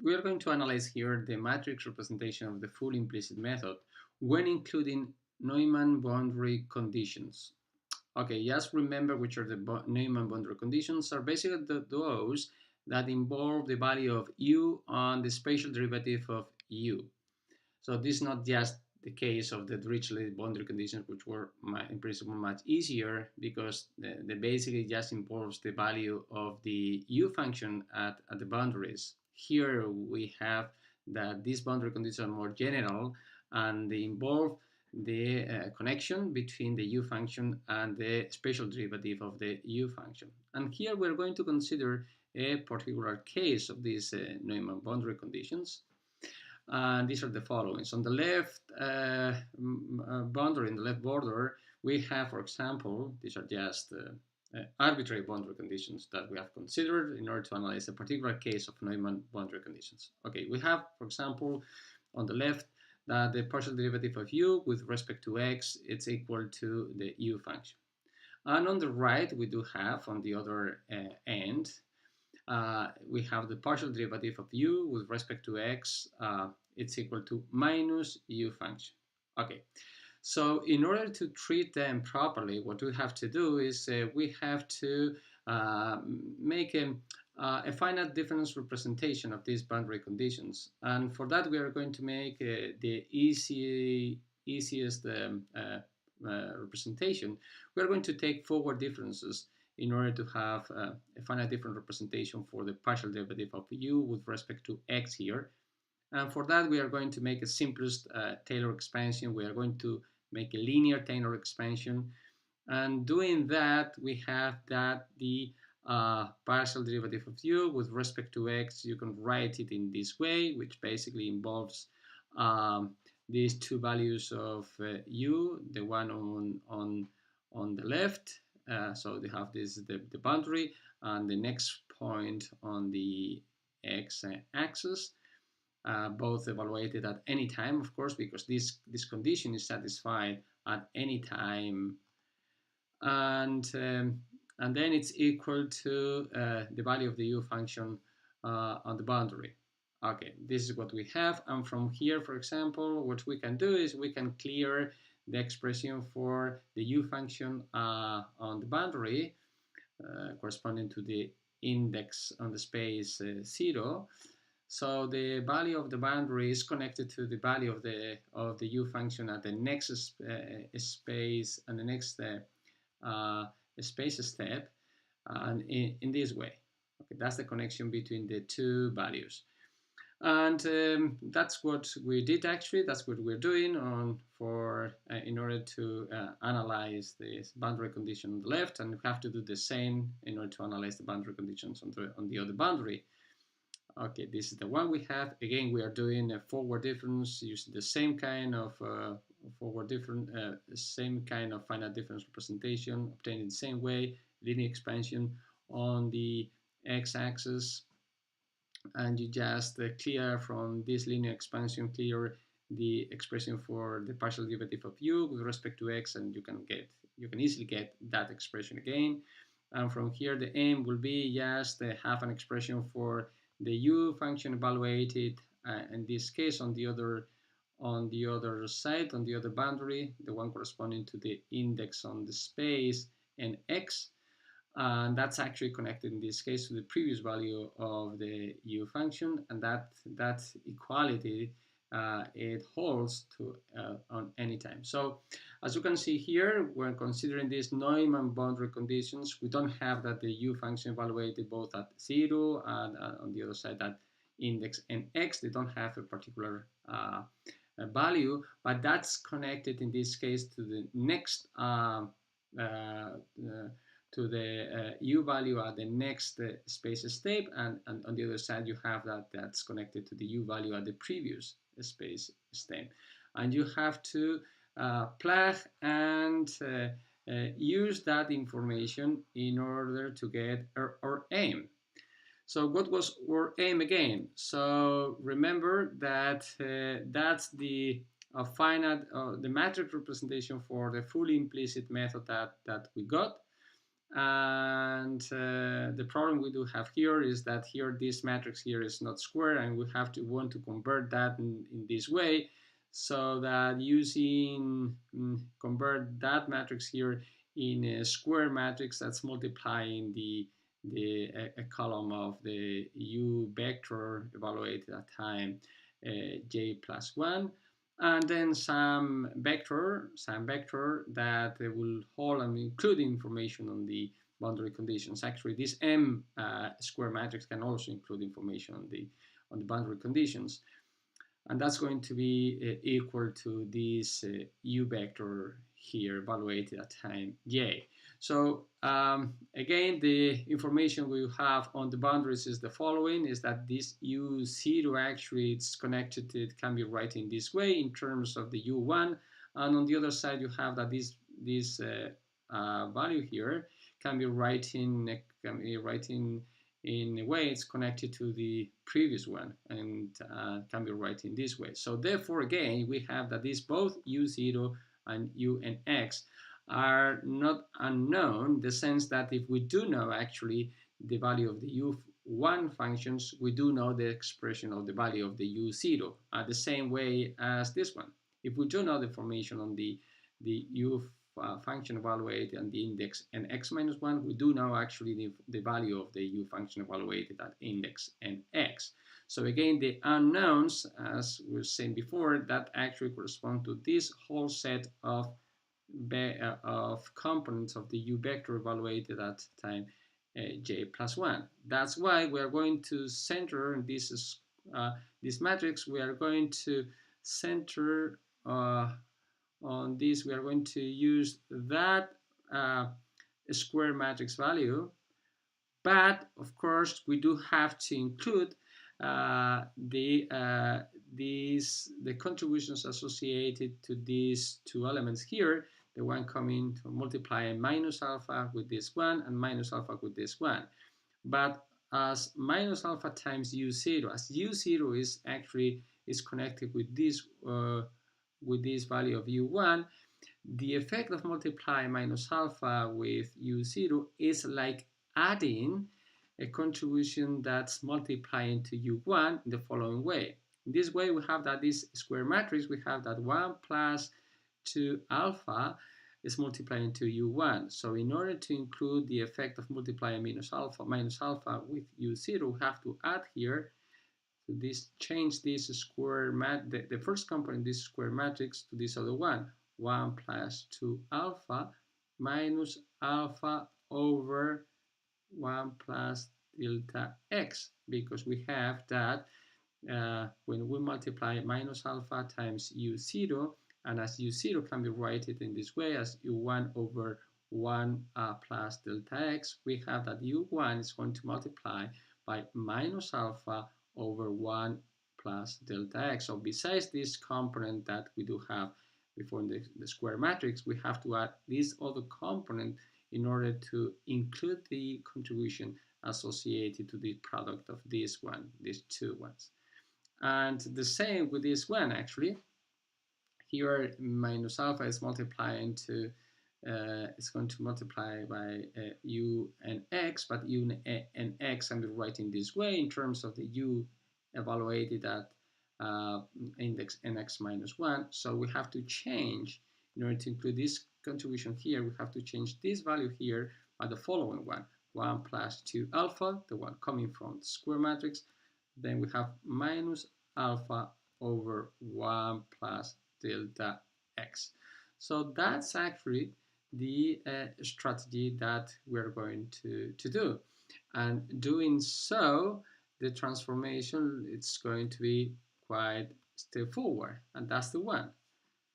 we are going to analyze here the matrix representation of the full implicit method when including Neumann boundary conditions. Okay, just remember which are the Neumann boundary conditions are basically those that involve the value of u and the spatial derivative of u. So this is not just the case of the Dirichlet boundary conditions, which were in principle much easier because they basically just involves the value of the u function at the boundaries. Here we have that these boundary conditions are more general and they involve the connection between the u function and the spatial derivative of the u function. And here we're going to consider a particular case of these Neumann boundary conditions. And these are the following. So on the left boundary, in the left border, we have, for example, these are just arbitrary boundary conditions that we have considered in order to analyze a particular case of Neumann boundary conditions. Okay, we have, for example, on the left, that the partial derivative of u with respect to x, it's equal to the u function. And on the right, we do have, on the other end, we have the partial derivative of u with respect to x, it's equal to minus u function. Okay, so in order to treat them properly, what we have to do is we have to make a finite difference representation of these boundary conditions. And for that, we are going to make the easiest representation. We are going to take forward differences in order to have a finite difference representation for the partial derivative of u with respect to x here. And for that, we are going to make a simplest Taylor expansion. We are going to make a linear Taylor expansion. And doing that, we have that the partial derivative of u with respect to x, you can write it in this way, which basically involves these two values of u, the one on the left. So they have this the boundary and the next point on the x-axis, both evaluated at any time, of course, because this condition is satisfied at any time, and then it's equal to the value of the u function on the boundary. Okay, this is what we have, and from here, for example, what we can do is we can clear the expression for the u function on the boundary corresponding to the index on the space 0. So the value of the boundary is connected to the value of the u function at the next space and the next space step, and in this way. Okay, that's the connection between the two values. And that's what we did actually. That's what we're doing in order to analyze this boundary condition on the left, and we have to do the same in order to analyze the boundary conditions on the other boundary. Okay, this is the one we have. Again, we are doing a forward difference using the same kind of same kind of finite difference representation, obtained in the same way, linear expansion on the x-axis. And you just clear from this linear expansion, clear the expression for the partial derivative of u with respect to x, and you can easily get that expression again. And from here, the aim will be just have an expression for the u function evaluated, in this case on the other side, on the other boundary, the one corresponding to the index on the space and x. And that's actually connected in this case to the previous value of the u function, and that equality it holds to on any time. So as you can see here, when considering these Neumann boundary conditions, we don't have that the u function evaluated both at 0 and on the other side at index and x. They don't have a particular value, but that's connected in this case to the next to the u value at the next space step, and on the other side you have that's connected to the u value at the previous space step, and you have to plug and use that information in order to get our aim. So what was our aim again? So remember that that's the finite the matrix representation for the fully implicit method that we got. And the problem we do have here is that here this matrix here is not square, and we have to want to convert that in this way, so that using convert that matrix here in a square matrix that's multiplying a column of the u vector evaluated at time j plus 1, and then some vector that will hold and include information on the boundary conditions. Actually, this M square matrix can also include information on the boundary conditions, and that's going to be equal to this u vector here evaluated at time j. So again, the information we have on the boundaries is the following: is that this u0 actually it's connected to, it can be written in this way in terms of the u1, and on the other side you have that this value here can be written in a way it's connected to the previous one, and can be written this way. So therefore, again, we have that these both u0 and u and x are not unknown, in the sense that if we do know actually the value of the u1 functions, we do know the expression of the value of the u0, the same way as this one. If we do know the formation on the u function evaluated and the index and x minus 1, we do know actually the value of the u function evaluated at index and x. So again, the unknowns, as we were saying before, that actually correspond to this whole set of components of the u vector evaluated at time j plus 1. That's why we are going to center this matrix. We are going to center on this. We are going to use that square matrix value, but of course we do have to include the contributions associated to these two elements here, the one coming to multiply minus alpha with this one and minus alpha with this one. But as minus alpha times u0, as u0 is actually is connected with this value of u1, the effect of multiplying minus alpha with u0 is like adding a contribution that's multiplying to u1 in the following way. In this way, we have that this square matrix, we have that 1 plus 2 alpha is multiplying to u1. So in order to include the effect of multiplying minus alpha with u0, we have to add here this, change this square the first component, this square matrix, to this other one, 1 plus 2 alpha minus alpha over 1 plus delta x, because we have that when we multiply minus alpha times u0, and as u0 can be written in this way as u1 over 1 plus delta x, we have that u1 is going to multiply by minus alpha over 1 plus delta x. So besides this component that we do have before in the square matrix, we have to add this other component in order to include the contribution associated to the product of this one, these two ones. And the same with this one, actually. Here minus alpha is multiplying to it's going to multiply by u and x, but u and x I'm writing this way in terms of the u evaluated at index nx minus 1. So we have to change, in order to include this contribution here, we have to change this value here by the following one: 1 plus 2 alpha, the one coming from the square matrix. Then we have minus alpha over 1 plus delta x. So that's actually the strategy that we're going to do. And doing so, the transformation, it's going to be quite straightforward, and that's the one.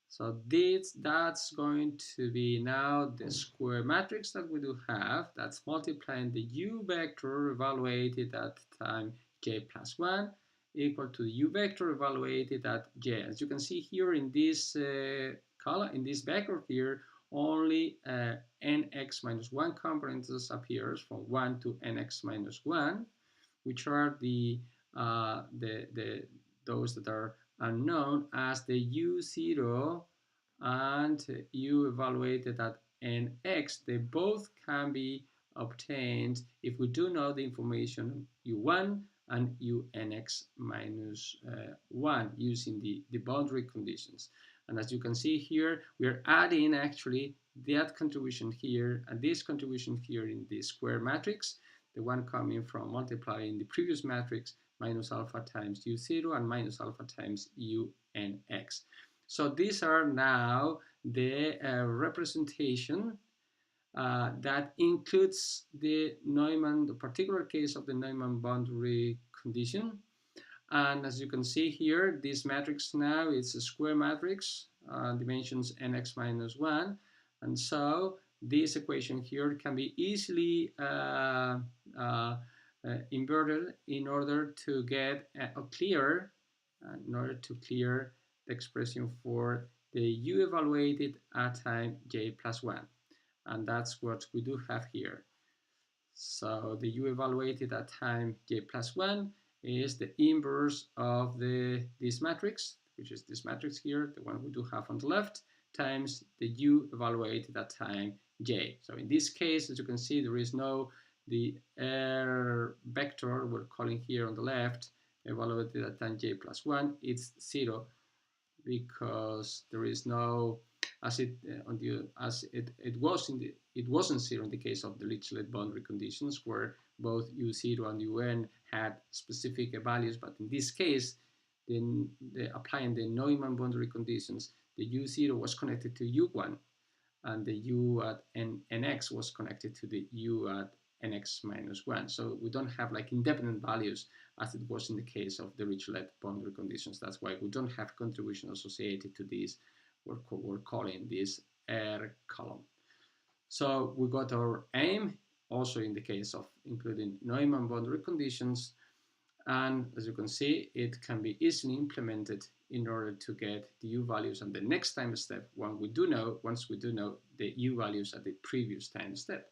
So that's going to be now the square matrix that we do have, that's multiplying the u vector evaluated at time j plus 1 equal to the u vector evaluated at j. As you can see here in this column, in this vector here, only nx minus 1 components appears from 1 to nx minus 1, which are those that are unknown as the u0 and u evaluated at nx, they both can be obtained if we do know the information u1 and unx minus 1 using the boundary conditions. And as you can see here, we are adding actually that contribution here and this contribution here in the square matrix, the one coming from multiplying the previous matrix minus alpha times u0 and minus alpha times unx. So these are now the representation that includes the Neumann, the particular case of the Neumann boundary condition. And as you can see here, this matrix now is a square matrix, dimensions nx minus 1. And so this equation here can be easily inverted in order to get to clear the expression for the u evaluated at time j plus 1. And that's what we do have here. So the u evaluated at time j plus 1 is the inverse of this matrix, which is this matrix here, the one we do have on the left, times the u evaluated at time j. So in this case, as you can see, there is no, the error vector we're calling here on the left, evaluated at time j plus 1, it's 0, because there is no, it wasn't 0 in the case of the Dirichlet boundary conditions, where both u0 and un had specific values, but in this case, applying the Neumann boundary conditions, the u0 was connected to u1, and the u at nx was connected to the u at nx minus 1. So we don't have like independent values as it was in the case of the Dirichlet boundary conditions. That's why we don't have contribution associated to these. We're calling this R column. So we got our aim, also in the case of including Neumann boundary conditions. And as you can see, it can be easily implemented in order to get the u values on the next time step once we do know the u values at the previous time step.